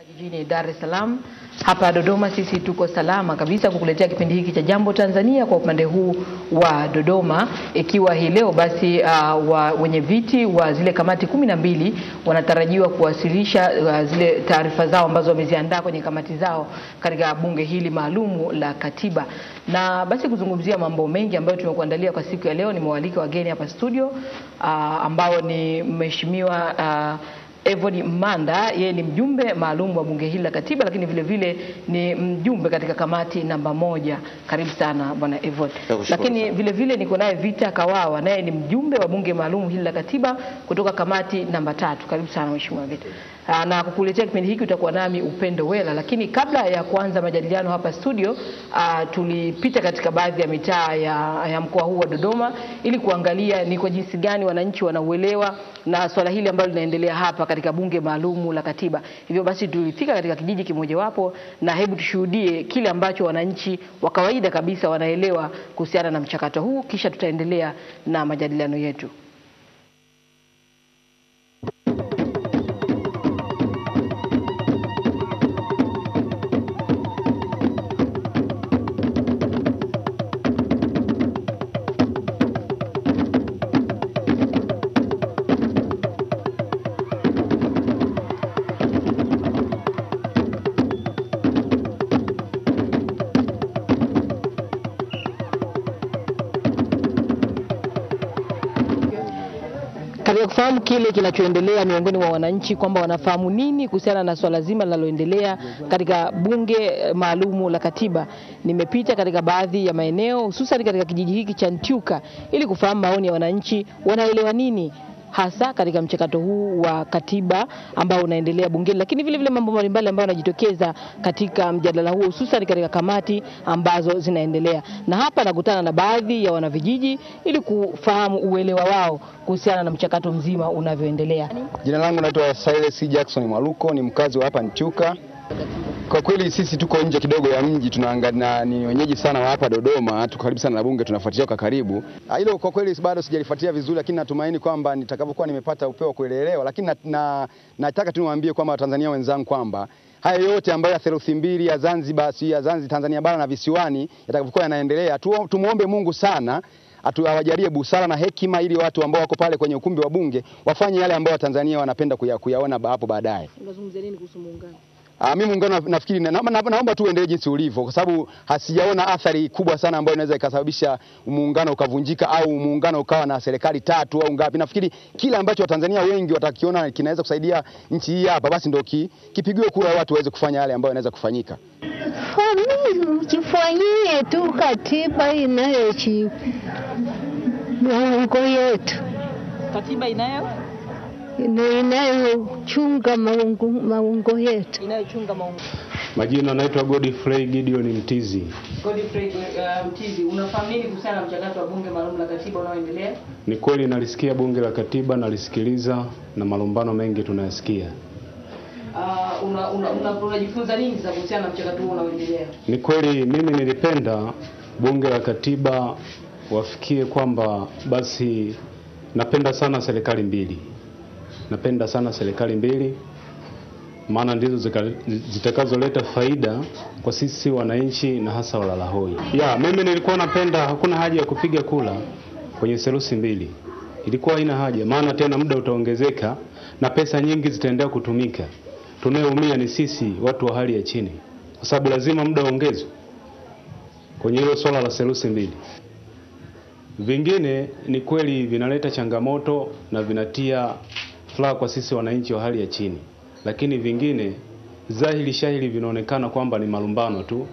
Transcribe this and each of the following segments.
Jijini Dar es Salaam. Hapa Dodoma sisi tuko salama kabisa kukuletea kipindi hiki cha Jambo Tanzania kwa upande huu wa Dodoma, ikiwa hii leo basi wenye viti wa zile kamati 12 wanatarajiwa kuwasilisha zile taarifa zao ambazo wameziandaa kwenye kamati zao katika bunge hili maalumu la katiba. Na basi kuzungumzia mambo mengi ambayo tumekuandalia kwa siku ya leo, nimewaalika wageni hapa studio ambao ni mheshimiwa Evod Manda. Yeye ni mjumbe maalum wa bunge hili la katiba, lakini vile vile ni mjumbe katika kamati namba 1. Karibu sana bwana Evod. Lakini vile vile niko naye Vita Kawawa, naye ni mjumbe wa bunge maalum hili la katiba kutoka kamati namba 3. Karibu sana mheshimiwa Vita. Na kukuletea kipindi hiki utakuwa nami Upendo Wela. Lakini kabla ya kuanza majadiliano hapa studio, tulipita katika baadhi ya mitaa ya mkoa huu wa Dodoma ili kuangalia ni kwa jinsi gani wananchi wanauelewa na swala hili ambalo linaendelea hapa katika bunge maalumu la katiba. Hivyo basi tulifika katika kijiji kimojawapo, na hebu tushuhudie kile ambacho wananchi wa kawaida kabisa wanaelewa kuhusiana na mchakato huu, kisha tutaendelea na majadiliano yetu. Kufahamu kile kinachoendelea miongoni mwa wananchi, kwamba wanafahamu nini kuhusiana na swala zima linaloendelea katika bunge maalumu la katiba, nimepita katika baadhi ya maeneo hususan katika kijiji hiki cha Ntyuka ili kufahamu maoni ya wananchi, wanaelewa nini hasa katika mchakato huu wa katiba ambao unaendelea bungeni, lakini vile vile mambo mbalimbali ambayo yanajitokeza katika mjadala huu hususan katika kamati ambazo zinaendelea. Na hapa nakutana na baadhi ya wanavijiji ili kufahamu uelewa wao kuhusiana na mchakato mzima unavyoendelea. Jina langu naitwa Silas Jackson Mwaluko, ni mkazi wa hapa Ntyuka. Kwa kweli sisi tuko nje kidogo ya mji, tunaangalia ni wenyeji sana wa hapa Dodoma, tuko karibu sana na bunge, tunafuatilia kwa karibu. Hilo kwa kweli bado sijalifuatilia vizuri, lakini natumaini kwamba nitakapokuwa nimepata upeo kuelewa. Lakini nataka tu niwaambie kwamba Watanzania wenzangu kwamba haya yote ambayo ya theluthi mbili ya Zanzibar, Tanzania bara na visiwani yatakapokuwa yanaendelea, tumuombe Mungu sana awajalie busara na hekima ili watu ambao wako pale kwenye ukumbi wa bunge wafanye yale ambayo Watanzania wanapenda kuyaona hapo baadaye. Unazungumzia nini kuhusu muungano? Mimi muungano nafikiri naomba tu uendelee jinsi ulivyo, kwa sababu hasijaona athari kubwa sana ambayo inaweza ikasababisha muungano ukavunjika au muungano ukawa na serikali 3 au ngapi. Nafikiri kila ambacho Watanzania wengi watakiona kinaweza kusaidia nchi hii hapa, basi ndio kipigiwe kura, watu waweze kufanya yale ambayo yanaweza kufanyika. Kifanyie tu katiba inayochi maungo yetu. Katiba inayochunga maungo yetu. Inayochunga maungo. Majina naitwa Godfrey Gideon Mtizi. Godfrey Mtizi, unafahamu nini kuhusiana na mchakato wa bunge maalum la katiba unaoendelea? Ni kweli nalisikia bunge la katiba, nalisikiliza na malumbano mengi tunayasikia. Unajifunza nini za kuhusiana na mchakato huu unaoendelea? Ni kweli mimi nilipenda bunge la katiba wafikie kwamba basi napenda sana serikali mbili, maana ndizo zitakazoleta faida kwa sisi wananchi na hasa walalahoi. Mimi nilikuwa napenda hakuna haja ya kupiga kula kwenye theluthi mbili. Ilikuwa haina haja, maana tena muda utaongezeka na pesa nyingi zitaendelea kutumika. Tunayeumia ni sisi watu wa hali ya chini, kwa sababu lazima muda ongezwe kwenye hilo swala la theluthi mbili. Vingine ni kweli vinaleta changamoto na vinatia furaha kwa sisi wananchi wa hali ya chini, lakini vingine dhahiri shahiri vinaonekana kwamba ni malumbano tu,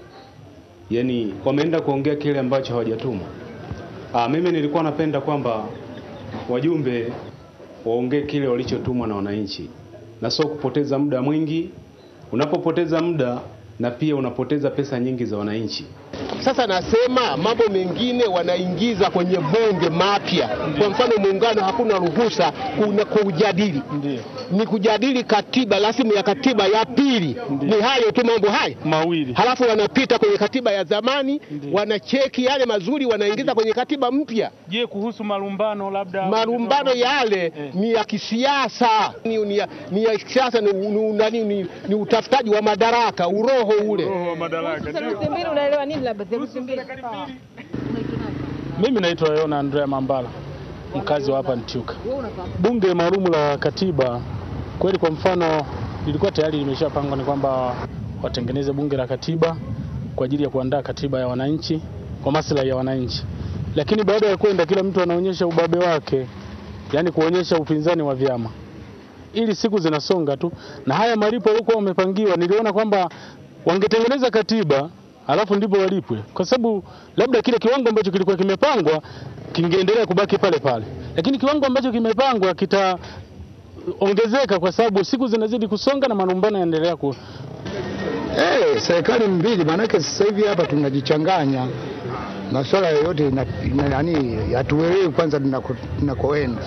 yani wameenda kuongea kile ambacho hawajatuma. Mimi nilikuwa napenda kwamba wajumbe waongee kile walichotumwa na wananchi na sio kupoteza muda mwingi. Unapopoteza muda na pia unapoteza pesa nyingi za wananchi. Sasa nasema mambo mengine wanaingiza kwenye bunge mapya. Kwa mfano muungano hakuna ruhusa kujadili. Ni kujadili katiba, rasimu ya katiba ya pili. Ni hayo tu mambo haya mawili. Halafu wanapita kwenye katiba ya zamani, wanacheki yale mazuri wanaingiza kwenye katiba mpya. Je, kuhusu malumbano labda? Malumbano yale ni ya kisiasa. Ni ya kisiasa, ni utafutaji wa madaraka, uroho ule. Uroho wa madaraka. Theluthi mbili unaelewa nini labda theluthi mbili? Mimi naitwa Yona Andrea Mambala, mkazi wa hapa Ntyuka. Bunge maalum la katiba kweli, kwa mfano lilikuwa tayari limeshapangwa, ni kwamba watengeneze bunge la katiba kwa ajili ya kuandaa katiba ya wananchi kwa maslahi ya wananchi. Lakini baada ya kwenda, kila mtu anaonyesha ubabe wake, yani kuonyesha upinzani wa vyama. Ili siku zinasonga tu na haya malipo walikuwa wamepangiwa, niliona kwamba wangetengeneza katiba alafu ndipo walipwe, kwa sababu labda kile kiwango ambacho kilikuwa kimepangwa kingeendelea kubaki pale pale, lakini kiwango ambacho kimepangwa kitaongezeka kwa sababu siku zinazidi kusonga na malumbano yanaendelea ku serikali mbili. Maana sasa hivi hapa tunajichanganya, masuala yote nani hatuelewi kwanza tunakoenda.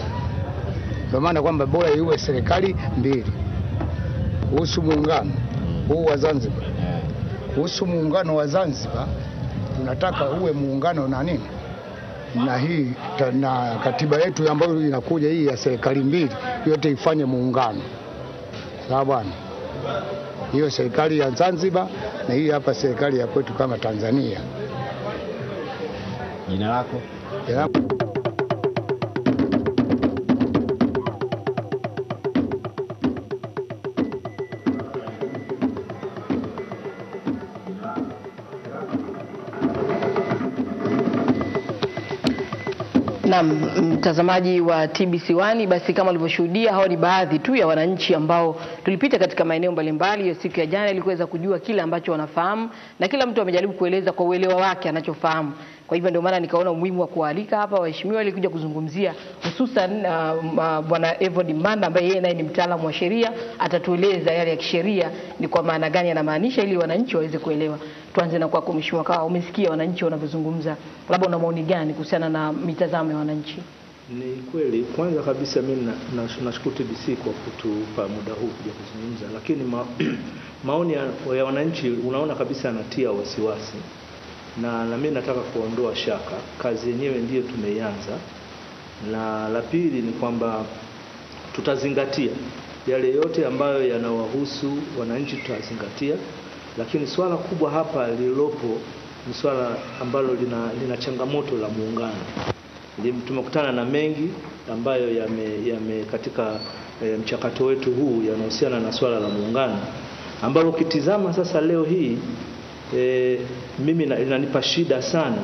Ndio maana kwamba bora iwe serikali mbili. Kuhusu muungano huu wa Zanzibar, kuhusu muungano wa Zanzibar, tunataka uwe muungano na nini na hii na katiba yetu ambayo inakuja hii ya serikali mbili, yote ifanye muungano. Sawa bwana? Hiyo serikali ya Zanzibar na hii hapa serikali ya kwetu kama Tanzania. Jina lako? Na mtazamaji wa TBC1, basi kama ulivyoshuhudia, hao ni baadhi tu ya wananchi ambao tulipita katika maeneo mbalimbali ya siku ya jana ili kuweza kujua kile ambacho wanafahamu, na kila mtu amejaribu kueleza kwa uelewa wake anachofahamu. Kwa hivyo ndio maana nikaona umuhimu wa kualika hapa waheshimiwa walikuja kuzungumzia, hususan bwana Evod Mbanda ambaye yeye naye ni mtaalamu wa sheria, atatueleza yale ya kisheria ni kwa maana gani anamaanisha, ili wananchi waweze kuelewa. Tuanze na kwako Mheshimiwa Kawa, umesikia wananchi wanavyozungumza, labda una maoni gani kuhusiana na mitazamo ya wananchi? Ni kweli, kwanza kabisa mimi nashukuru TBC kwa kutupa muda huu kuja kuzungumza, lakini maoni ya wananchi unaona kabisa anatia wasiwasi, na mimi nataka kuondoa shaka. Kazi yenyewe ndiyo tumeianza, na la pili ni kwamba tutazingatia yale yote ambayo yanawahusu wananchi, tutazingatia, lakini swala kubwa hapa lililopo ni swala ambalo lina changamoto la muungano. Tumekutana na mengi ambayo yame katika mchakato wetu huu yanahusiana na swala la muungano, ambalo ukitizama sasa leo hii mimi inanipa shida sana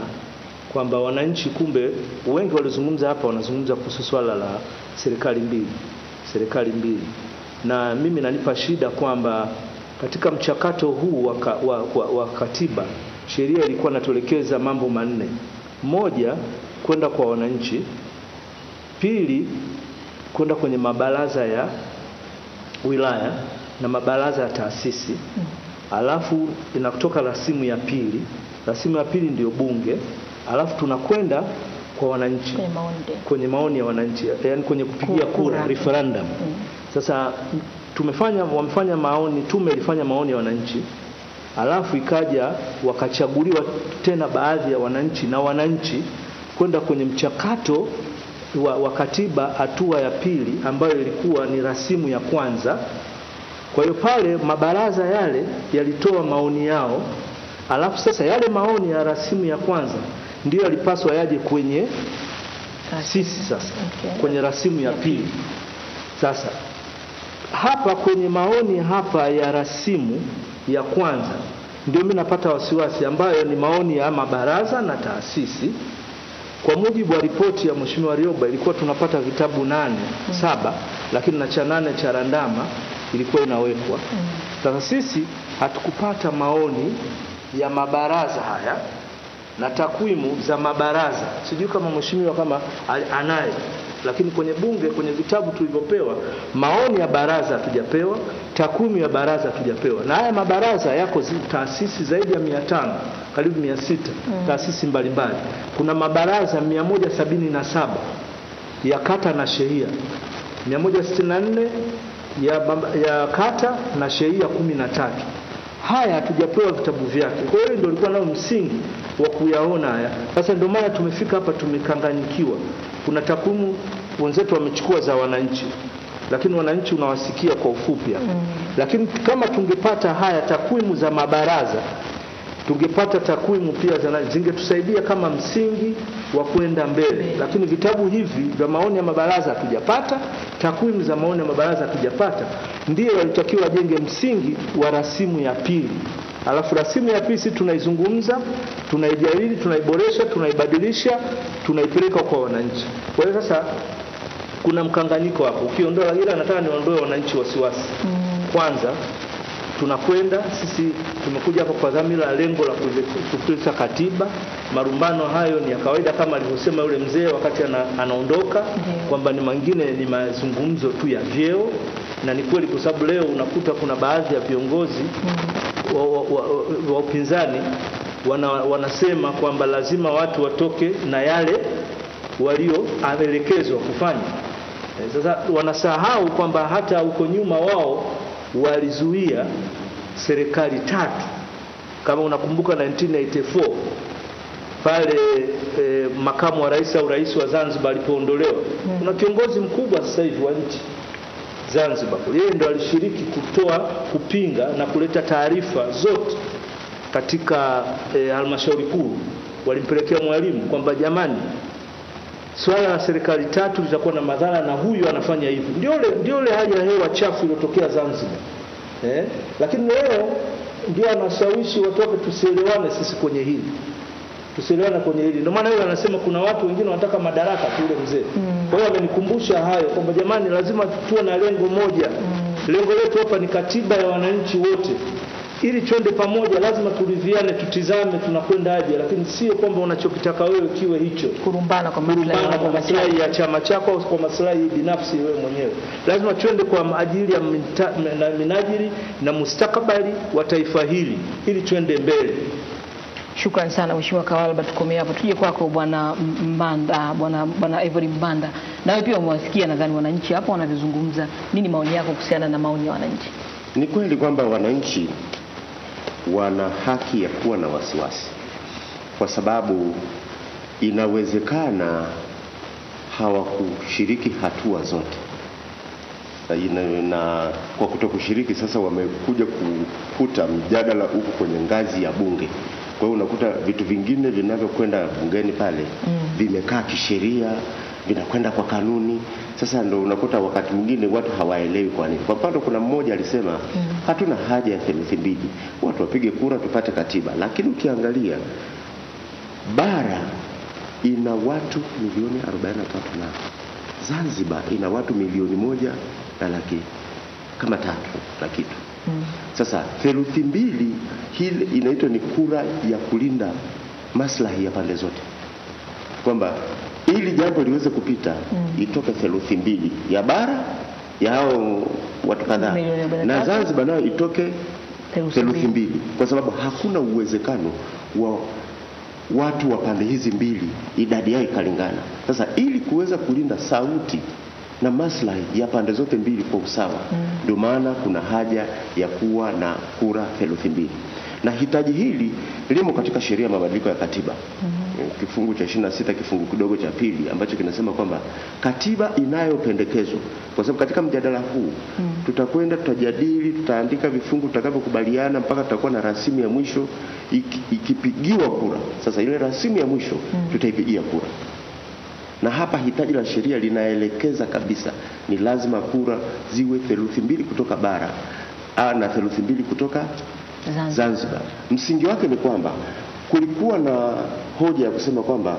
kwamba wananchi kumbe wengi walizungumza hapa, wanazungumza kuhusu swala la serikali mbili, na mimi inanipa shida kwamba katika mchakato huu wa katiba, sheria ilikuwa inatuelekeza mambo manne: moja, kwenda kwa wananchi; pili, kwenda kwenye mabaraza ya wilaya na mabaraza ya taasisi; alafu inatoka rasimu ya pili. Rasimu ya pili ndio bunge, alafu tunakwenda kwa wananchi kwenye maoni ya wananchi, yani kwenye kupigia kura, referendum. Sasa wamefanya maoni, tume ilifanya maoni ya wananchi, alafu ikaja wakachaguliwa tena baadhi ya wananchi, na wananchi kwenda kwenye mchakato wa katiba hatua ya pili, ambayo ilikuwa ni rasimu ya kwanza. Kwa hiyo pale mabaraza yale yalitoa maoni yao, alafu sasa yale maoni ya rasimu ya kwanza ndio yalipaswa yaje kwenye sisi sasa, kwenye rasimu ya pili. Sasa hapa kwenye maoni hapa ya rasimu ya kwanza ndio mimi napata wasiwasi, ambayo ni maoni ya mabaraza na taasisi. Kwa mujibu wa ripoti ya Mheshimiwa Rioba ilikuwa tunapata vitabu 7, lakini na cha 8 cha randama ilikuwa inawekwa. Sasa sisi hatukupata maoni ya mabaraza haya na takwimu za mabaraza. Sijui kama mheshimiwa kama anaye, lakini kwenye bunge, kwenye vitabu tulivyopewa, maoni ya baraza hatujapewa, takwimu ya baraza hatujapewa. Na haya mabaraza yako taasisi zaidi ya 500 karibu 600 taasisi mbalimbali. Kuna mabaraza 177 ya kata na shehia, 164 ya kata na shehia 13. Haya hatujapewa vitabu vyake. Kwa hiyo ndio ilikuwa nao msingi wa kuyaona haya. Sasa ndio maana tumefika hapa tumekanganyikiwa. Kuna takwimu wenzetu wamechukua za wananchi, lakini wananchi unawasikia kwa ufupi hapa. Lakini kama tungepata haya takwimu za mabaraza, tungepata takwimu pia zingetusaidia kama msingi wa kwenda mbele. Lakini vitabu hivi vya maoni ya mabaraza hatujapata, takwimu za maoni ya mabaraza hatujapata. Ndio walitakiwa wajenge msingi wa rasimu ya pili. Alafu rasimu ya pili tunaizungumza, tunaijadili, tunaiboresha, tunaibadilisha, tunaipeleka kwa wananchi. Kwa hiyo sasa kuna mkanganyiko hapo. Ukiondoa, ila nataka niondoe wananchi wasiwasi. Kwanza tunakwenda sisi, tumekuja hapa kwa dhamira, lengo la kutekeleza katiba. Marumbano hayo ni ya kawaida kama alivyosema yule mzee wakati anaondoka, kwamba ni mengine ni mazungumzo tu ya vyeo. Na ni kweli, kwa sababu leo unakuta kuna baadhi ya viongozi wa upinzani wanasema kwamba lazima watu watoke na yale walioelekezwa kufanya. Sasa wanasahau kwamba hata huko nyuma wao walizuia serikali 3. Kama unakumbuka 1984 pale makamu wa rais au rais wa Zanzibar alipoondolewa, kuna kiongozi mkubwa sasa hivi wa nchi Zanzibar, yeye ndo alishiriki kupinga na kuleta taarifa zote katika halmashauri kuu. Walimpelekea Mwalimu kwamba jamani, swala la serikali 3 litakuwa na madhara na huyu anafanya hivi. Ndio ile hali ya hewa chafu iliyotokea Zanzibar. Lakini leo ndio anashawishi watu wake tusielewane sisi kwenye hili. Tusielewane kwenye hili. Ndio maana yeye anasema kuna watu wengine wanataka madaraka tu, yule mzee. Kwa hiyo amenikumbusha hayo kwamba jamani, lazima tuwe na lengo moja. Lengo letu hapa ni katiba ya wananchi wote. Ili twende pamoja lazima tuliviane, tutizame tunakwenda aje, lakini sio kwamba unachokitaka wewe kiwe hicho, kurumbana kwa maslahi ya chama chako au kwa maslahi binafsi wewe mwenyewe. Lazima twende kwa ajili ya minajili na mustakabali wa taifa hili ili twende mbele. Shukrani sana Mheshimiwa Kawalba, tukomea hapo. Tuje kwako Bwana Mbanda, Bwana Ivory Mbanda. Nawe pia umewasikia nadhani wananchi hapo wanavyozungumza. Nini maoni yako kuhusiana na maoni ya wananchi? Ni kweli kwamba wananchi wana haki ya kuwa na wasiwasi, kwa sababu inawezekana hawakushiriki hatua zote, na kwa kutokushiriki sasa wamekuja kukuta mjadala huko kwenye ngazi ya bunge. Kwa hiyo unakuta vitu vingine vinavyokwenda bungeni pale vimekaa kisheria, vinakwenda kwa kanuni. Sasa ndio unakuta wakati mwingine watu hawaelewi kwa nini. Kwa mfano kuna mmoja alisema hatuna haja ya theluthi mbili, watu wapige kura tupate katiba. Lakini ukiangalia bara ina watu milioni 43 na Zanzibar ina watu milioni 1 na laki kama 3 na kitu. Sasa theluthi mbili hili inaitwa ni kura ya kulinda maslahi ya pande zote, kwamba ili jambo liweze kupita itoke theluthi mbili ya bara ya hao watu kadhaa, na Zanzibar nayo itoke theluthi mbili, kwa sababu hakuna uwezekano wa watu wa pande hizi mbili idadi yao ikalingana. Sasa ili kuweza kulinda sauti na maslahi ya pande zote mbili kwa usawa, ndio maana kuna haja ya kuwa na kura theluthi mbili. Na hitaji hili limo katika sheria ya mabadiliko ya katiba. Kifungu cha 26 kifungu kidogo cha pili ambacho kinasema kwamba katiba inayopendekezwa, kwa sababu katika mjadala huu tutakwenda tutajadili, tutaandika vifungu tutakavyokubaliana mpaka tutakuwa na rasimu ya mwisho ikipigiwa kura. Sasa ile rasimu ya mwisho tutaipigia kura. Na hapa hitaji la sheria linaelekeza kabisa ni lazima kura ziwe theluthi mbili kutoka bara na theluthi mbili kutoka Zanzibar. Msingi wake ni kwamba kulikuwa na hoja ya kusema kwamba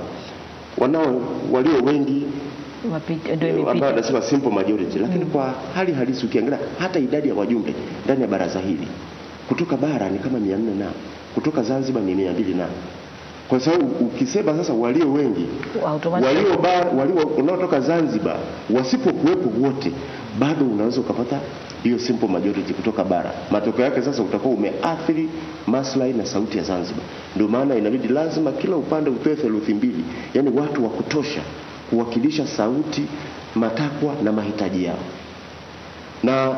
walio wengi ambao wanasema simple majority, lakini kwa hali halisi ukiangalia hata idadi ya wajumbe ndani ya baraza hili kutoka bara ni kama 400 na kutoka Zanzibar ni 200 na. Kwa sababu ukisema sasa walio wengi, walio unaotoka Zanzibar wasipokuwepo wote, bado unaweza ukapata hiyo simple majority kutoka bara. Matokeo yake sasa utakuwa umeathiri maslahi na sauti ya Zanzibar. Ndio maana inabidi lazima kila upande utoe theluthi mbili, yani watu wa kutosha kuwakilisha sauti, matakwa na mahitaji yao. Na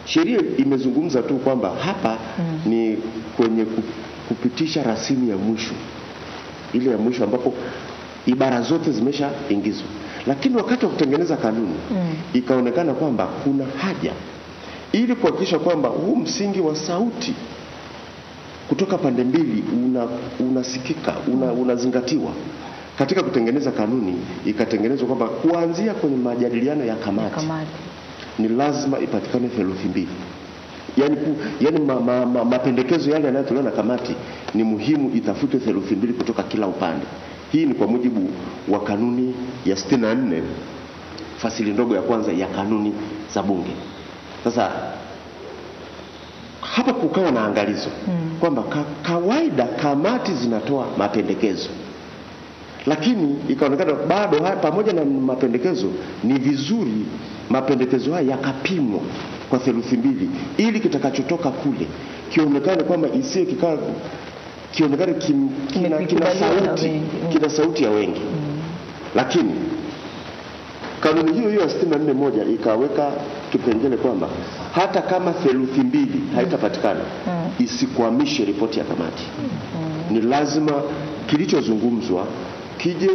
sheria imezungumza tu kwamba hapa ni kwenye kupitisha rasimu ya mwisho, ile ya mwisho ambapo ibara zote zimeshaingizwa. Lakini wakati wa kutengeneza kanuni ikaonekana kwamba kuna haja ili kuhakikisha kwamba huu msingi wa sauti kutoka pande mbili unasikika, unazingatiwa. Katika kutengeneza kanuni ikatengenezwa kwamba kuanzia kwenye majadiliano ya kamati ni lazima ipatikane theluthi mbili. Yani mapendekezo yale yanayotolewa na kamati ni muhimu itafute theluthi mbili kutoka kila upande. Hii ni kwa mujibu wa kanuni ya 64 fasili ndogo ya kwanza ya kanuni za bunge. Sasa hapa kukawa na angalizo kwamba kawaida kamati zinatoa mapendekezo, lakini ikaonekana bado pamoja na mapendekezo ni vizuri mapendekezo haya yakapimwa kwa theluthi mbili ili kitakachotoka kule kionekane kwamba isiwe kionekane kina sauti ya wengi. Lakini kanuni hiyo ya 64(1) ikaweka kipengele kwamba hata kama theluthi mbili haitapatikana isikwamishe ripoti ya kamati. Ni lazima kilichozungumzwa kije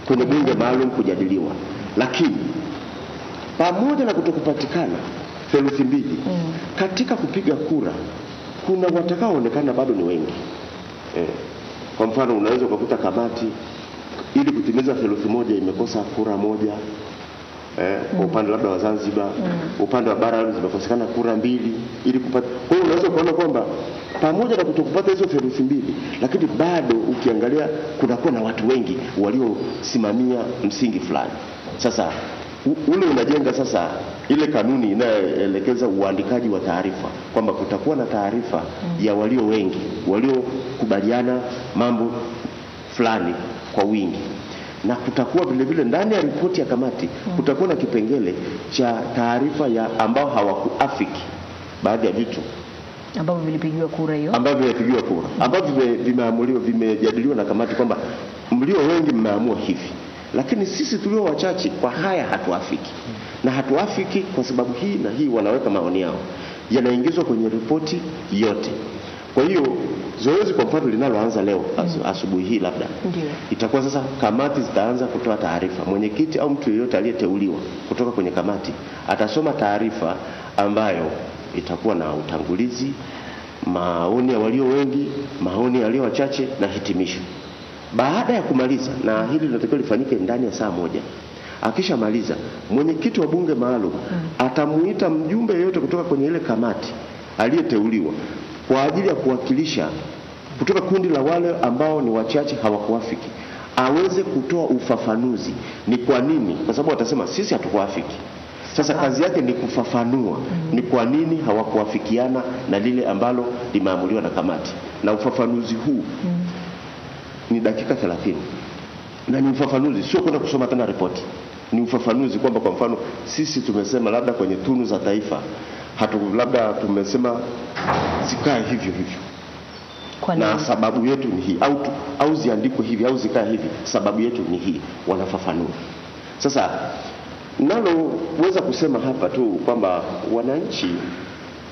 kwenye bunge maalum kujadiliwa. Lakini pamoja na kutokupatikana theluthi mbili katika kupiga kura, kuna watakaoonekana bado ni wengi. Kwa mfano unaweza kukuta kamati ili kutimiza theluthi moja imekosa kura moja, kwa upande labda wa Zanzibar, upande wa bara zimekosekana kura mbili ili kupata. Kwa hiyo unaweza kuona kwamba pamoja na kutokupata hizo theluthi mbili, lakini bado ukiangalia kunakuwa na watu wengi waliosimamia msingi fulani. Sasa ule unajenga sasa ile kanuni inayoelekeza uandikaji wa taarifa kwamba kutakuwa na taarifa ya walio wengi waliokubaliana mambo fulani kwa wingi, na kutakuwa vile vile ndani ya ripoti ya kamati kutakuwa na kipengele cha taarifa ya ambao hawakuafiki baadhi ya vitu ambavyo vilipigiwa kura ambavyo vimeamuliwa, vimejadiliwa na kamati kwamba mlio wengi mmeamua hivi, lakini sisi tulio wachache kwa haya hatuafiki. Na hatuafiki kwa sababu hii na hii, wanaweka maoni yao, yanaingizwa kwenye ripoti yote. Kwa hiyo zoezi kwa mfano linaloanza leo asubuhi hii labda itakuwa sasa kamati zitaanza kutoa taarifa. Mwenyekiti au mtu yeyote aliyeteuliwa kutoka kwenye kamati atasoma taarifa ambayo itakuwa na utangulizi, maoni ya walio wengi, maoni ya walio wachache na hitimisho. Baada ya kumaliza, na hili linatakiwa lifanyike ndani ya saa moja, akishamaliza mwenyekiti wa bunge maalum atamuita mjumbe yeyote kutoka kwenye ile kamati aliyeteuliwa kwa ajili ya kuwakilisha kutoka kundi la wale ambao ni wachache hawakuafiki, aweze kutoa ufafanuzi ni kwa nini, kwa sababu watasema sisi hatukuafiki. Sasa kazi yake ni kufafanua ni kwa nini hawakuafikiana na lile ambalo limeamuliwa na kamati. Na ufafanuzi huu ni dakika 30. Na ni ufafanuzi, sio kwenda kusoma tena ripoti. Ni ufafanuzi kwamba kwa mfano sisi tumesema labda kwenye tunu za taifa labda tumesema zikae hivyo na sababu yetu ni hii, au ziandikwe hivi au zikae hivi, sababu yetu ni hii, wanafafanua. Sasa naloweza kusema hapa tu kwamba wananchi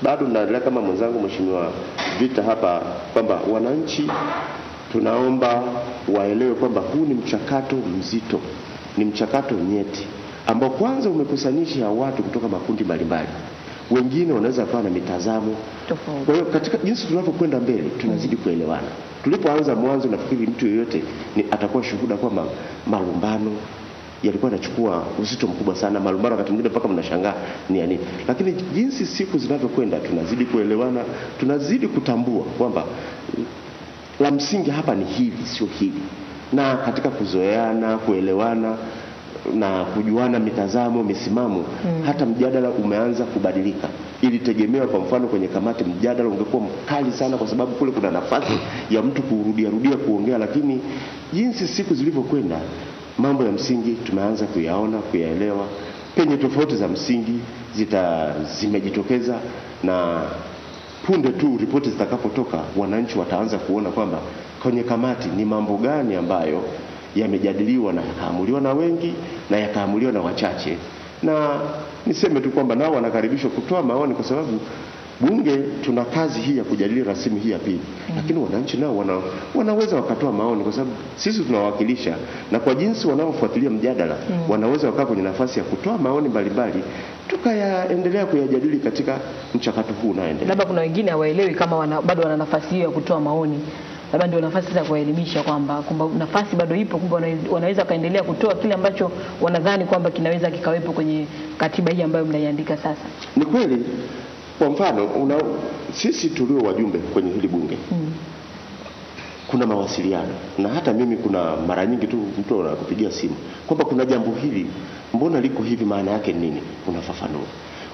bado naendelea kama mwenzangu Mheshimiwa Vita hapa kwamba wananchi tunaomba waelewe kwamba huu ni mchakato mzito, ni mchakato nyeti ambao kwanza umekusanisha watu kutoka makundi mbalimbali. Wengine wanaweza kuwa na mitazamo tofauti. Kwa hiyo katika jinsi tunavyokwenda mbele tunazidi kuelewana. Tulipoanza mwanzo nafikiri mtu yeyote atakuwa shuhuda kwamba malumbano yalikuwa yanachukua uzito mkubwa sana. Malumbano wakati mwingine mpaka mnashangaa ni ya nini. Lakini jinsi siku zinavyokwenda tunazidi kuelewana, tunazidi kutambua kwamba la msingi hapa ni hili, sio hili. Na katika kuzoeana, kuelewana, na kujuana mitazamo, misimamo, hata mjadala umeanza kubadilika. Ilitegemewa kwa mfano kwenye kamati mjadala ungekuwa mkali sana kwa sababu kule kuna nafasi ya mtu kurudia kuongea, lakini jinsi siku zilivyokwenda mambo ya msingi tumeanza kuyaona, kuyaelewa. Penye tofauti za msingi zimejitokeza, na punde tu ripoti zitakapotoka wananchi wataanza kuona kwamba kwenye kamati ni mambo gani ambayo yamejadiliwa na yakaamuliwa na wengi na yakaamuliwa na wachache. Na niseme tu kwamba nao wanakaribishwa kutoa maoni, kwa sababu bunge tuna kazi hii ya kujadili rasimu hii ya pili, lakini wananchi nao wanaweza wakatoa maoni, kwa sababu sisi tunawakilisha, na kwa jinsi wanaofuatilia mjadala wanaweza wakaa kwenye nafasi ya kutoa maoni mbalimbali, tukayaendelea kuyajadili katika mchakato huu unaendelea. Labda kuna wengine hawaelewi kama bado wana nafasi hiyo ya kutoa maoni, labda ndio nafasi za kuelimisha kwamba nafasi bado ipo, kumbe wanaweza kaendelea kutoa kile ambacho wanadhani kwamba kinaweza kikawepo kwenye katiba hii ambayo mnaiandika sasa. Ni kweli. Kwa mfano sisi tulio wajumbe kwenye hili bunge kuna mawasiliano, na hata mimi kuna mara nyingi tu mtu anakupigia simu kwamba kuna jambo hili, mbona liko hivi, maana yake nini, unafafanua.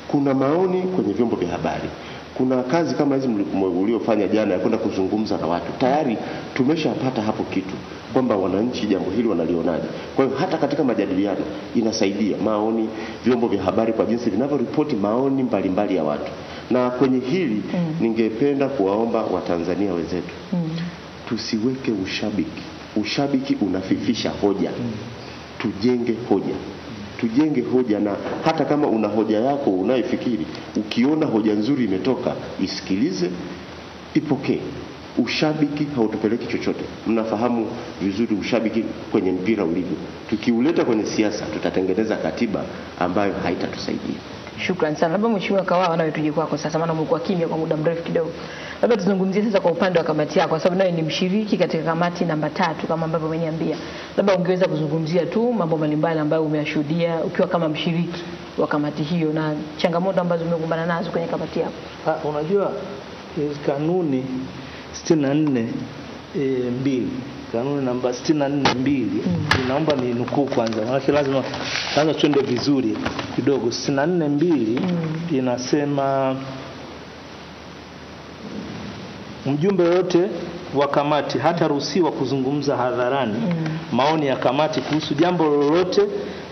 Kuna maoni kwenye vyombo vya habari, kuna kazi kama hizi mliofanya jana ya kwenda kuzungumza na watu, tayari tumeshapata hapo kitu kwamba wananchi jambo hili wanalionaje. Kwa hiyo hata katika majadiliano inasaidia maoni, vyombo vya habari kwa jinsi vinavyoripoti maoni mbalimbali ya watu. Na kwenye hili ningependa kuwaomba Watanzania wenzetu tusiweke ushabiki. Ushabiki unafifisha hoja. Tujenge hoja, na hata kama una hoja yako unayofikiri, ukiona hoja nzuri imetoka, isikilize, ipokee. Ushabiki hautupeleki chochote. Mnafahamu vizuri ushabiki kwenye mpira ulivyo. Tukiuleta kwenye siasa tutatengeneza katiba ambayo haitatusaidia. Shukrani sana. Labda Mheshimiwa Kawawa, nawe tuje kwako sasa, maana umekuwa kimya kwa muda mrefu kidogo. Labda tuzungumzie sasa kwa upande wa kamati yako, kwa sababu nawe ni mshiriki katika kamati namba 3 kama ambavyo umeniambia. Labda ungeweza kuzungumzia tu mambo mbalimbali ambayo umeyashuhudia ukiwa kama mshiriki wa kamati hiyo na changamoto ambazo umekumbana nazo kwenye kamati yako. Unajua kanuni 64(2), kanuni namba 64(2), naomba ni nukuu kwanza, maana lazima twende vizuri kidogo. 64(2) inasema mjumbe yote wa kamati hataruhusiwa kuzungumza hadharani maoni ya kamati kuhusu jambo lolote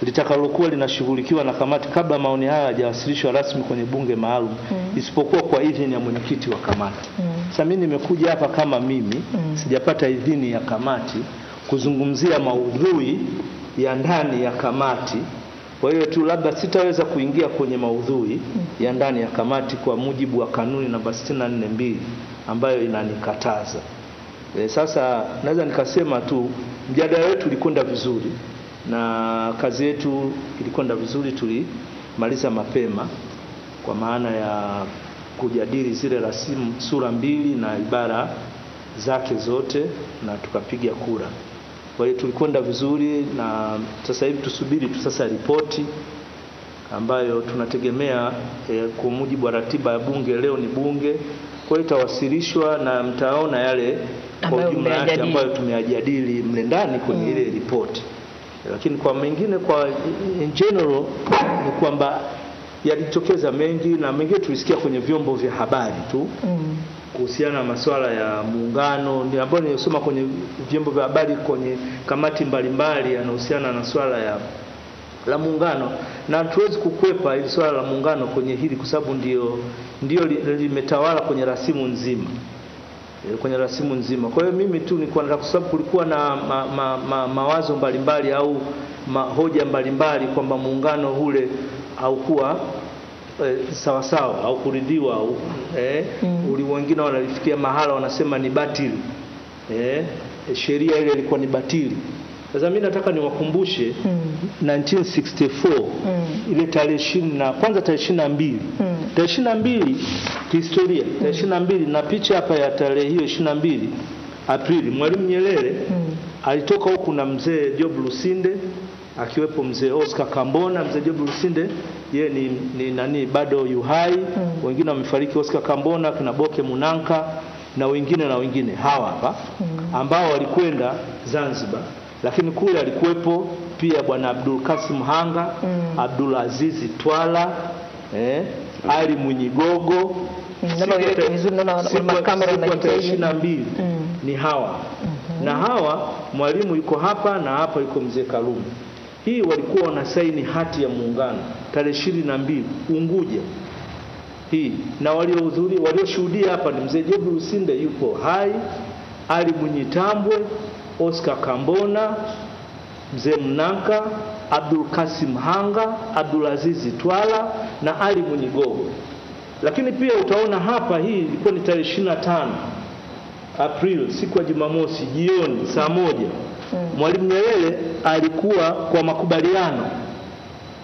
litakalokuwa linashughulikiwa na kamati kabla maoni haya hayajawasilishwa rasmi kwenye bunge maalum, isipokuwa kwa idhini ya mwenyekiti wa kamati. Sasa mimi nimekuja hapa kama mimi sijapata idhini ya kamati kuzungumzia maudhui ya ndani ya kamati. Kwa hiyo tu labda sitaweza kuingia kwenye maudhui ya ndani ya kamati kwa mujibu wa kanuni namba 64(2) ambayo inanikataza. Sasa naweza nikasema tu mjadala wetu ulikwenda vizuri na kazi yetu ilikwenda vizuri, tulimaliza mapema kwa maana ya kujadili zile rasimu sura 2 na ibara zake zote na tukapiga kura. Kwa hiyo tulikwenda vizuri, na sasa hivi tusubiri tu sasa ripoti ambayo tunategemea kwa mujibu wa ratiba ya bunge. Leo ni bunge, kwa hiyo itawasilishwa na mtaona yale kwa jumla yake ambayo tumeyajadili mle ndani kwenye ile ripoti. Lakini kwa mengine, kwa in general, ni kwamba yalitokeza mengi, na mengine tulisikia kwenye vyombo vya habari tu kuhusiana na masuala ya muungano, ndio ambayo nilisoma kwenye vyombo vya habari kwenye kamati mbalimbali yanahusiana na swala la muungano, na tuwezi kukwepa ili swala la muungano kwenye hili kwa sababu ndio limetawala kwenye rasimu nzima. Kwa hiyo mimi tu nilikuwa nataka, kwa sababu kulikuwa na mawazo mbalimbali au hoja mbalimbali kwamba muungano ule haukuwa sawa sawa au kuridhiwa, wengine wanalifikia mahala wanasema ni batili, sheria ile ilikuwa ni batili. Sasa mimi nataka niwakumbushe 1964 ile tarehe 22 tarehe 22 kihistoria, tarehe 22 na picha hapa ya tarehe hiyo 22 Aprili, Mwalimu Nyerere alitoka huku na mzee Job Lusinde, akiwepo mzee Oscar Kambona. Mzee Job Lusinde yeye ni nani, bado yuhai, wengine wamefariki, Oscar Kambona, kuna Boke Munanka na wengine hawa hapa ambao walikwenda Zanzibar, lakini kule alikuwepo pia bwana Abdul Kasim Hanga, Abdul Azizi Twala, Ali Munyigogo. Ni hawa. Na hawa mwalimu yuko hapa na hapa yuko mzee Karume. Hii walikuwa wanasaini hati ya muungano tarehe 22 Unguja. Hii na walioshuhudia hapa ni mzee Jobu Lusinde yupo hai, Ali Munyitambwe, Oscar Kambona, mzee Mnanka, Abdul Kasim Hanga, Abdul Azizi Twala na Ali Munyigogo. Lakini pia utaona hapa hii ilikuwa ni tarehe 25 April, siku ya Jumamosi jioni saa 1. Mwalimu Nyerere alikuwa kwa makubaliano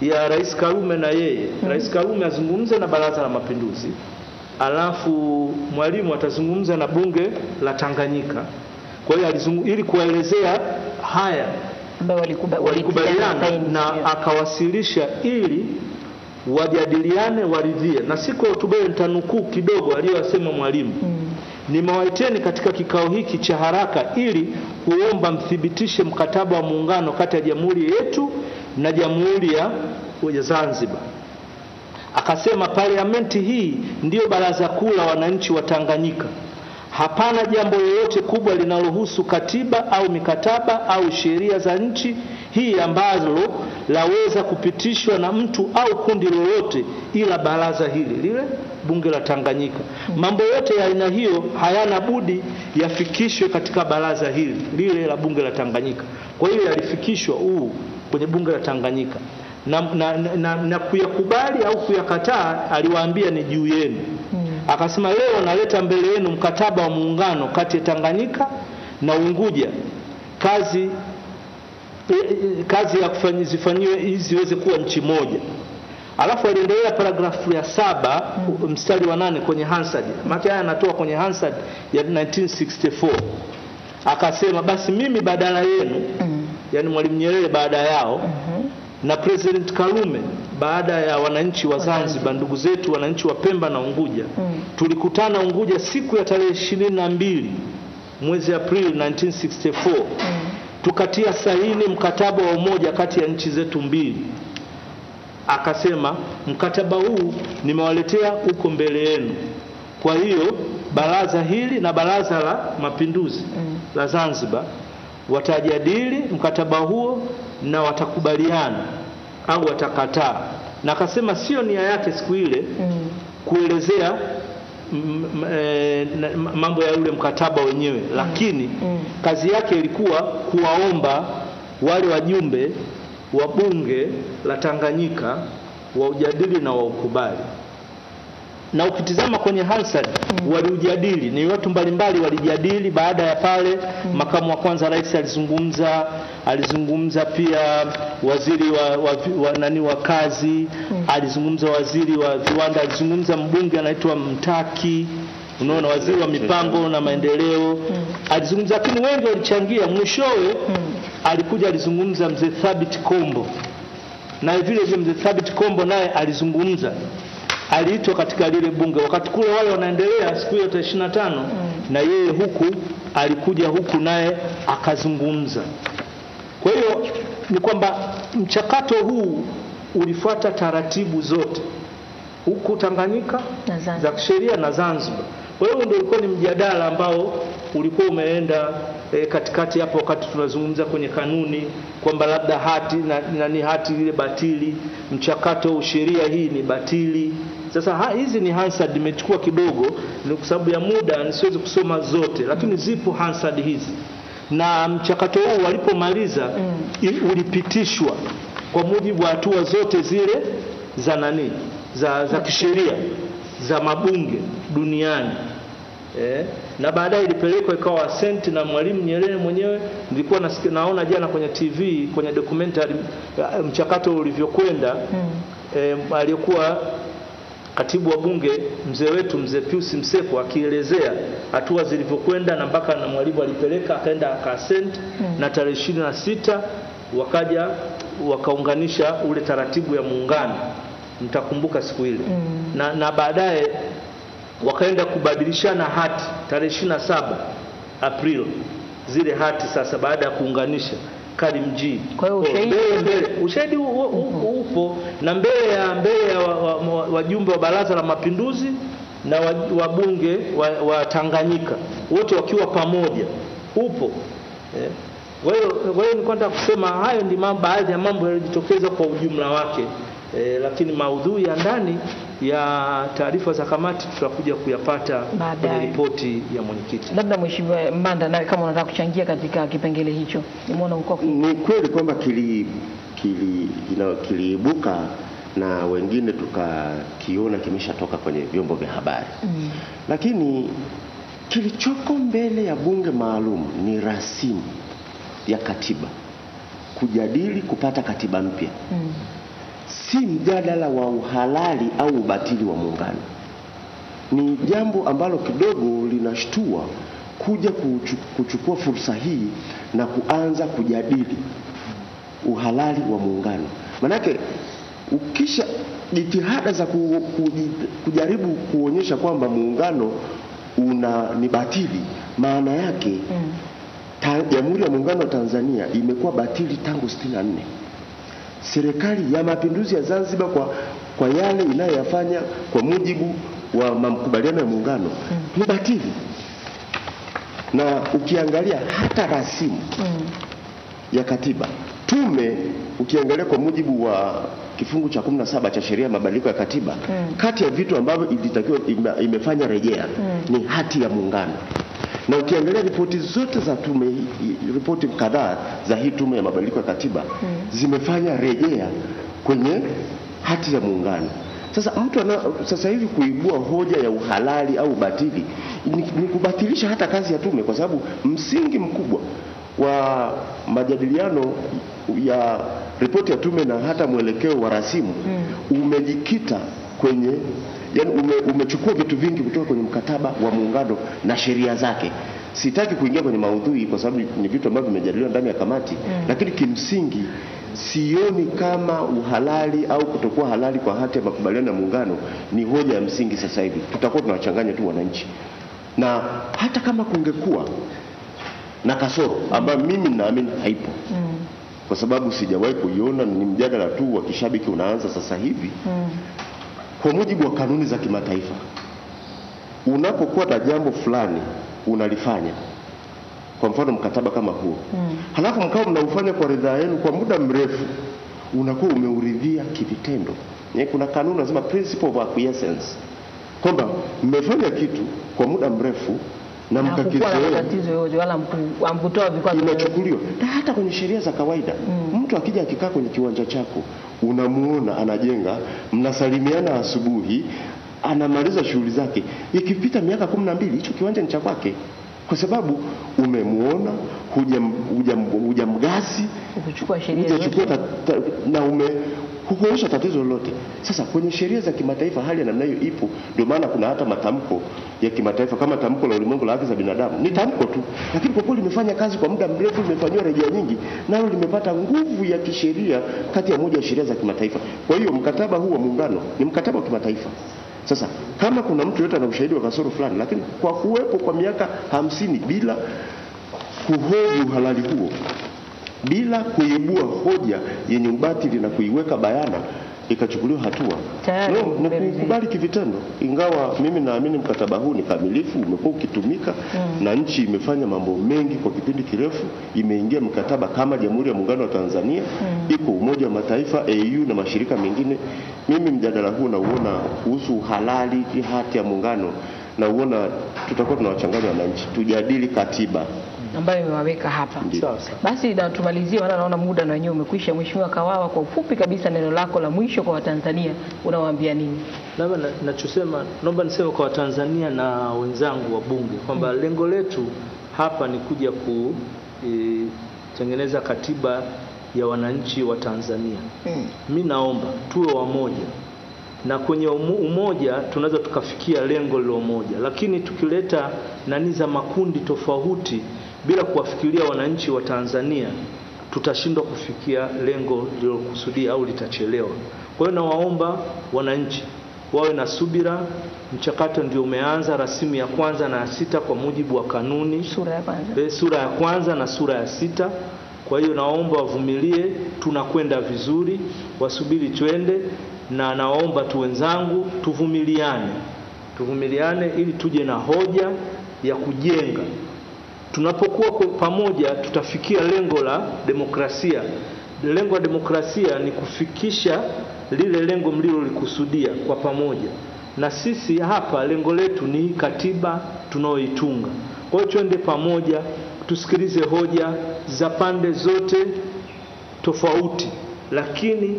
ya Rais Karume na yeye. Rais Karume azungumze na Baraza la Mapinduzi, alafu mwalimu atazungumza na bunge la Tanganyika. Kwa hiyo ili kuelezea haya ambayo walikubaliana na akawasilisha ili wajadiliane waridhie. Na siku hotuba nitanukuu kidogo aliyosema mwalimu. Nimewaiteni katika kikao hiki cha haraka ili kuomba mthibitishe mkataba wa muungano kati ya jamhuri yetu na jamhuri ya Zanzibar. Akasema parliamenti hii ndiyo baraza kuu la wananchi wa Tanganyika. Hapana jambo lolote kubwa linalohusu katiba au mikataba au sheria za nchi hii ambalo laweza kupitishwa na mtu au kundi lolote ila baraza hili lile bunge la Tanganyika. Mambo yote ya aina hiyo hayana budi yafikishwe katika baraza hili lile la bunge la Tanganyika. Kwa hiyo yalifikishwa kwenye bunge la Tanganyika. Na kuyakubali au kuyakataa aliwaambia ni juu yenu. Akasema leo naleta mbele yenu mkataba wa muungano kati ya Tanganyika na Unguja. Kazi ya zifanywe hizi ziweze kuwa nchi moja. Alafu aliendelea paragrafu ya 7 mstari wa 8 kwenye Hansard. Maana haya anatoa kwenye Hansard ya 1964. Akasema basi mimi badala yenu, yani Mwalimu Nyerere baada yao, na President Karume baada ya wananchi wa Zanzibar, ndugu zetu wananchi wa Pemba na Unguja, tulikutana Unguja siku ya tarehe 22 mwezi Aprili 1964. Tukatia saini mkataba wa umoja kati ya nchi zetu mbili. Akasema mkataba huu nimewaletea huko mbele yenu. Kwa hiyo baraza hili na Baraza la Mapinduzi la Zanzibar watajadili mkataba huo na watakubaliana au watakataa. Na akasema sio nia yake siku ile kuelezea mambo ya ule mkataba wenyewe, lakini kazi yake ilikuwa kuwaomba wale wajumbe wa bunge la Tanganyika waujadili na waukubali. Na ukitizama kwenye Hansard waliujadili, ni watu mbalimbali walijadili. Baada ya pale makamu wa kwanza rais alizungumza pia waziri wa kazi, alizungumza waziri wa viwanda, alizungumza mbunge anaitwa Mtaki, unaona, waziri wa mipango na maendeleo alizungumza, lakini wengi walichangia. Mwishowe alikuja alizungumza mzee Thabit Kombo, na vile vile mzee Thabit Kombo naye alizungumza. Aliitwa katika lile bunge wakati kule wale wanaendelea siku ya 25 na yeye huku alikuja huku naye akazungumza. Kwa hiyo ni kwamba mchakato huu ulifuata taratibu zote huku Tanganyika za kisheria na Zanzibar. Kwa hiyo ndio ulikuwa ni mjadala ambao ulikuwa umeenda katikati hapo wakati tunazungumza kwenye kanuni kwamba labda hati na ni hati ile batili, mchakato sheria hii ni batili. Sasa hizi ni Hansard nimechukua kidogo ni kwa sababu ya muda nisiweze kusoma zote, lakini zipo Hansard hizi. Na mchakato huu walipomaliza ulipitishwa kwa mujibu wa hatua zote zile za kisheria za mabunge duniani. Na baadaye ilipelekwa ikawa assent na Mwalimu Nyerere mwenyewe. Nilikuwa naona jana kwenye TV kwenye documentary mchakato ulivyokwenda. Aliyekuwa katibu wa bunge mzee wetu mzee Pius Mseko akielezea hatua zilivyokwenda na mpaka na Mwalimu alipeleka akaenda akaasent na tarehe 26 wakaja wakaunganisha ule taratibu ya muungano. Mtakumbuka siku ile. Na baadaye wakaenda kubadilishana hati tarehe 27 April. Zile hati sasa baada ya kuunganisha Karimjee. Kwa hiyo ushahidi upo na mbele ya wajumbe wa Baraza la Mapinduzi na wabunge wa Tanganyika wote wakiwa pamoja upo. Kwa hiyo nilikuwa nataka kusema hayo ndi baadhi ya mambo yaliyojitokeza kwa ujumla wake. Lakini maudhui ya ndani ya taarifa za kamati tutakuja kuyapata kwenye ripoti ya mwenyekiti. Labda Mheshimiwa Mbanda nawe kama unataka kuchangia katika kipengele hicho. Nimeona uko ni kweli kwamba kiliibuka na wengine tukakiona kimeshatoka kwenye vyombo vya habari. Lakini kilichoko mbele ya bunge maalum ni rasimu ya katiba, kujadili kupata katiba mpya. Si mjadala wa uhalali au ubatili wa muungano. Ni jambo ambalo kidogo linashtua kuja kuchukua fursa hii na kuanza kujadili uhalali wa muungano. Manake ukisha jitihada za kujaribu kuonyesha kwamba muungano ni batili, maana yake Jamhuri ya Muungano wa Tanzania imekuwa batili tangu 64. Serikali ya Mapinduzi ya Zanzibar kwa yale inayoyafanya kwa mujibu wa makubaliano ya muungano ni batili. Na ukiangalia hata rasimu ya katiba, tume ukiangalia kwa mujibu wa kifungu cha 17 cha sheria ya mabadiliko ya katiba, kati ya vitu ambavyo ilitakiwa imefanya rejea ni hati ya muungano. Na ukiangalia ripoti zote za tume, ripoti kadhaa za hii tume ya mabadiliko ya katiba zimefanya rejea kwenye hati ya muungano. Sasa mtu sasa hivi kuibua hoja ya uhalali au batili ni kubatilisha hata kazi ya tume, kwa sababu msingi mkubwa wa majadiliano ya ripoti ya tume na hata mwelekeo wa rasimu umejikita kwenye, yani umechukua vitu vingi kutoka kwenye mkataba wa muungano na sheria zake. Sitaki kuingia kwenye maudhui kwa sababu ni vitu ambavyo vimejadiliwa ndani ya kamati, lakini kimsingi sioni kama uhalali au kutokuwa halali kwa hati ya makubaliano ya muungano ni hoja ya msingi sasa hivi. Tutakuwa tunawachanganya tu wananchi. Na hata kama kungekuwa na kasoro ambayo mimi naamini haipo, kwa sababu sijawahi kuiona, ni mjadala tu wa kishabiki unaanza sasa hivi. Kwa mujibu wa kanuni za kimataifa, unapokuwa na jambo fulani unalifanya, kwa mfano mkataba kama huo, halafu mkao mnaufanya kwa ridhaa yenu kwa muda mrefu, unakuwa umeuridhia kivitendo. Kuna kanuni nasema principle of acquiescence, kwamba mmefanya kitu kwa muda mrefu na mkakizoea, tatizo yote wala mkutoa vikwazo inachukuliwa. Na hata kwenye sheria za kawaida, mtu akija akikaa kwenye kiwanja chako, unamuona anajenga, mnasalimiana asubuhi, anamaliza shughuli zake, ikipita miaka 12 hicho kiwanja ni cha kwake, kwa sababu umemuona, hujamgasi, kuchukua sheria na hukuonyesha tatizo lolote. Sasa kwenye sheria za kimataifa hali ya namna hiyo ipo. Ndio maana kuna hata matamko ya kimataifa kama tamko la ulimwengu la haki za binadamu. Ni tamko tu, lakini kwa kweli limefanya kazi kwa muda mrefu, limefanywa rejea nyingi, nalo limepata nguvu ya kisheria kati ya moja ya sheria za kimataifa. Kwa hiyo mkataba huu wa muungano ni mkataba wa kimataifa. Sasa kama kuna mtu yote ana ushahidi wa kasoro fulani, lakini kwa kuwepo kwa miaka 50 bila kuhoji uhalali huo, bila kuibua hoja yenye ubatili na kuiweka bayana, ikachukuliwa hatua, ni kukubali kivitendo. Ingawa mimi naamini mkataba huu ni kamilifu, umekuwa ukitumika na nchi imefanya mambo mengi kwa kipindi kirefu, imeingia mkataba kama Jamhuri ya Muungano wa Tanzania, iko Umoja wa Mataifa, AU na mashirika mengine. Mimi mjadala huu nauona kuhusu halali hati ya muungano, na uona tutakuwa tunawachanganya wananchi, tujadili katiba ambayo imewaweka hapa. Basi na tumalizie, maana naona muda na wenyewe umekwisha. Mheshimiwa Kawawa, kwa ufupi kabisa, neno lako la mwisho kwa Watanzania, unawaambia nini? Labda nachosema, naomba niseme kwa Watanzania na wenzangu wa bunge kwamba lengo letu hapa ni kuja kutengeneza katiba ya wananchi wa Tanzania. Mimi naomba tuwe wamoja, na kwenye umoja tunaweza tukafikia lengo lilo moja, lakini tukileta nani za makundi tofauti bila kuwafikiria wananchi wa Tanzania, tutashindwa kufikia lengo lilokusudia au litachelewa. Kwa hiyo nawaomba wananchi wawe na subira. Mchakato ndio umeanza, rasimu ya kwanza na ya 6 kwa mujibu wa kanuni, sura ya kwanza na sura ya 6. Kwa hiyo naomba wavumilie, tunakwenda vizuri, wasubiri twende, na naomba tu wenzangu tuvumiliane ili tuje na hoja ya kujenga. Tunapokuwa pamoja tutafikia lengo la demokrasia. Lengo la demokrasia ni kufikisha lile lengo mlilolikusudia kwa pamoja. Na sisi hapa lengo letu ni katiba tunaoitunga. Kwa hiyo twende pamoja, tusikilize hoja za pande zote tofauti, lakini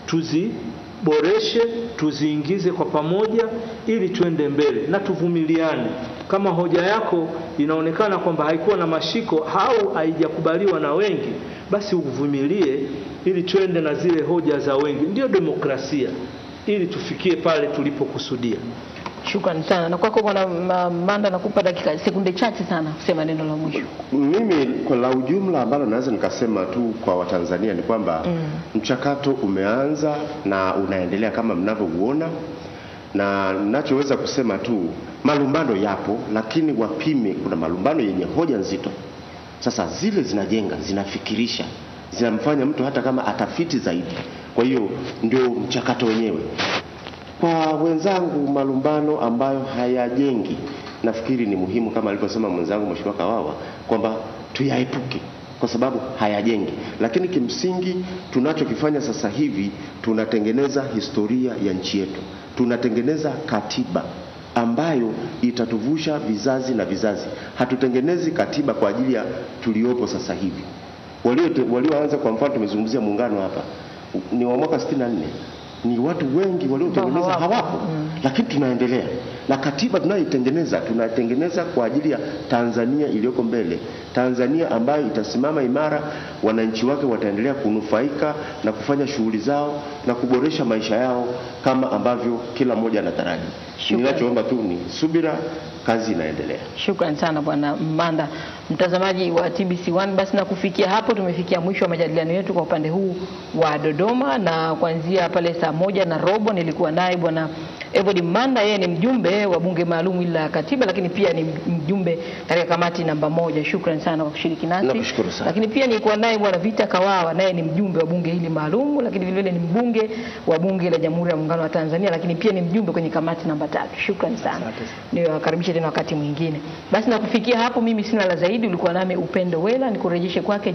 tuziboreshe, tuziingize kwa pamoja ili tuende mbele na tuvumiliane. Kama hoja yako inaonekana kwamba haikuwa na mashiko au haijakubaliwa na wengi, basi uvumilie ili tuende na zile hoja za wengi. Ndio demokrasia, ili tufikie pale tulipokusudia. Shukrani sana. Na kwako Bwana Manda, nakupa dakika sekunde chache sana kusema neno la mwisho. Mimi kwa la ujumla ambalo naweza nikasema tu kwa Watanzania ni kwamba mchakato umeanza na unaendelea kama mnavyouona, na ninachoweza kusema tu malumbano yapo, lakini wapime. Kuna malumbano yenye hoja nzito. Sasa zile zinajenga, zinafikirisha, zinamfanya mtu hata kama atafiti zaidi. Kwa hiyo ndio mchakato wenyewe. Kwa wenzangu, malumbano ambayo hayajengi, nafikiri ni muhimu kama alivyosema mwenzangu Mheshimiwa Kawawa kwamba tuyaepuke kwa sababu hayajengi. Lakini kimsingi tunachokifanya sasa hivi, tunatengeneza historia ya nchi yetu. Tunatengeneza katiba ambayo itatuvusha vizazi na vizazi. Hatutengenezi katiba kwa ajili ya tuliopo sasa hivi. Walioanza, kwa mfano tumezungumzia muungano hapa, ni wa mwaka 64. Ni watu wengi waliotengeneza hawapo. Lakini tunaendelea. Na katiba tunaitengeneza kwa ajili ya Tanzania iliyoko mbele. Tanzania ambayo itasimama imara, wananchi wake wataendelea kunufaika na kufanya shughuli zao na kuboresha maisha yao kama ambavyo kila mmoja anataraji. Ninachoomba tu ni subira, kazi inaendelea. Shukrani sana Bwana Manda. Mtazamaji wa TBC1, basi na kufikia hapo tumefikia mwisho wa majadiliano yetu kwa upande huu wa Dodoma, na kuanzia pale saa 1:15 nilikuwa naye Bwana Evody Manda. Yeye ni mjumbe wa bunge maalum la katiba, lakini pia ni mjumbe katika kamati namba 1. Shukrani sana kwa kushiriki nasi. Nakushukuru sana. Lakini pia nilikuwa naye Bwana Vita Kawawa, naye ni mjumbe wa bunge hili maalum, lakini vile vile ni mbunge wa bunge la Jamhuri ya Muungano wa Tanzania, lakini pia ni mjumbe kwenye kamati namba 3. Shukrani sana. Niwakaribishe tena wakati mwingine. Basi na kufikia hapo mimi sina la zaidi. Ulikuwa nami Upendo Wela, nikurejeshe kwake